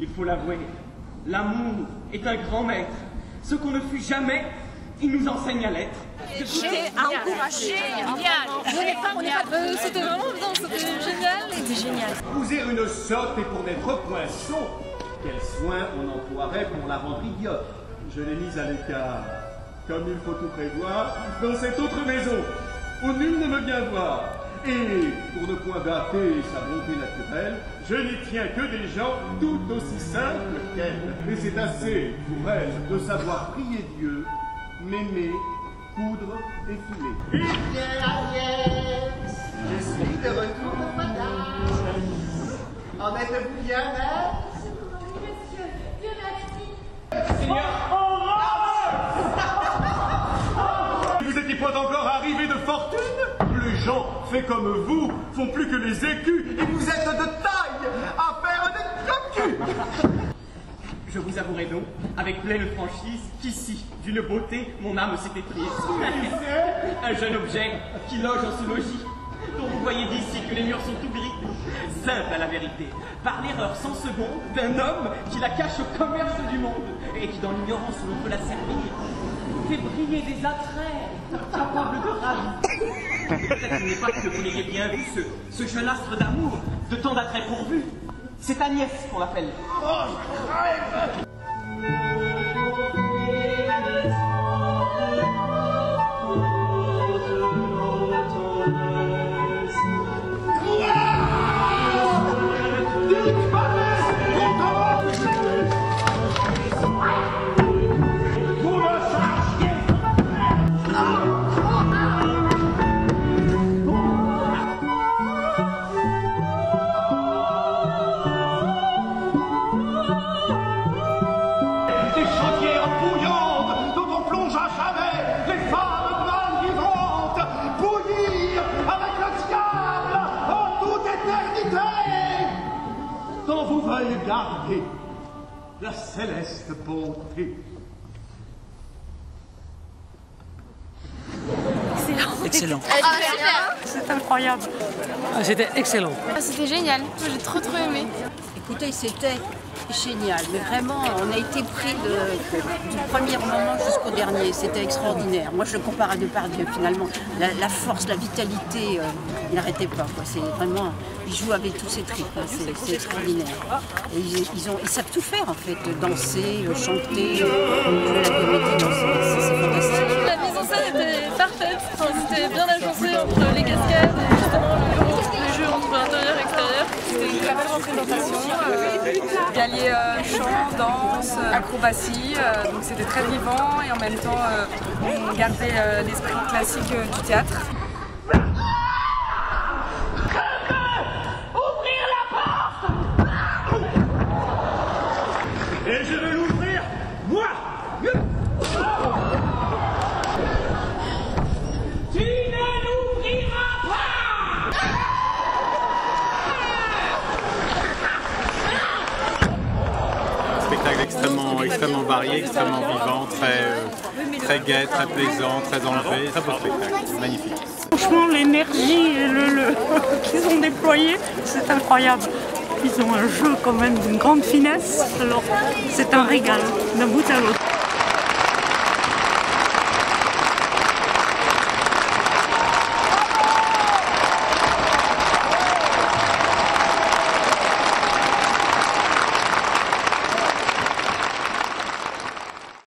Il faut l'avouer, l'amour est un grand maître. Ce qu'on ne fut jamais, il nous enseigne à l'être. J'étais encouragée. C'était vraiment bien, c'était génial. C'était génial. Épouser une sotte et pour n'être point sot, quel soin on emploierait pour la rendre idiote. Je l'ai mise à l'écart, comme il faut tout prévoir, dans cette autre maison, où nul ne me vient voir. Et pour ne point gâter sa bonté naturelle, je n'y tiens que des gens tout aussi simples qu'elle. Et c'est assez pour elle de savoir prier Dieu, m'aimer, coudre et filer. Bien Agnès, je suis de retour au voyage. En êtes-vous bien, mère? Monsieur, Dieu merci. Vous étiez pas encore arrivé de fortune? Les gens, faits comme vous, font plus que les écus, et vous êtes de taille à faire des cocus. Je vous avouerai donc, avec pleine franchise, qu'ici, d'une beauté, mon âme s'était prise. Un jeune objet qui loge en ce logis, dont vous voyez d'ici que les murs sont tout gris. Simple à la vérité, par l'erreur sans seconde d'un homme qui la cache au commerce du monde, et qui dans l'ignorance où l'on peut la servir, fait briller des attraits capables de ravir. Peut-être qu'il n'est pas que vous l'ayez bien vu, ce jeune astre d'amour, de tant d'attraits pourvus. C'est Agnès qu'on l'appelle. Oh, je rêve. Tant vous veuille garder la céleste bonté. Excellent. C'est incroyable. C'était excellent. C'était génial, j'ai trop aimé. Écoutez, c'était génial, mais vraiment, on a été pris du premier moment jusqu'au dernier. C'était extraordinaire. Moi, je le compare à Depardieu, finalement. La force, la vitalité, il n'arrêtait pas. C'est vraiment, ils jouent avec tous ces tripes. C'est extraordinaire. Et ils savent tout faire, en fait. Danser, chanter, jouer la comédie. C'est fantastique. La mise en scène était parfaite. C'était bien agencé entre les cascades et justement le jeu entre intérieur et extérieur. C'était une très belle représentation. Il y alliait chant, danse, acrobatie, donc c'était très vivant et en même temps on gardait l'esprit classique du théâtre. Ouvrir la porte. Et je vais l'ouvrir, moi. Tu ne l'ouvriras pas. Spectacle extrêmement varié, extrêmement vivant, très gai, très plaisant, très enlevé. Très beau spectacle, magnifique. Franchement, l'énergie et qu'ils ont déployé, c'est incroyable. Ils ont un jeu quand même d'une grande finesse, alors c'est un régal d'un bout à l'autre.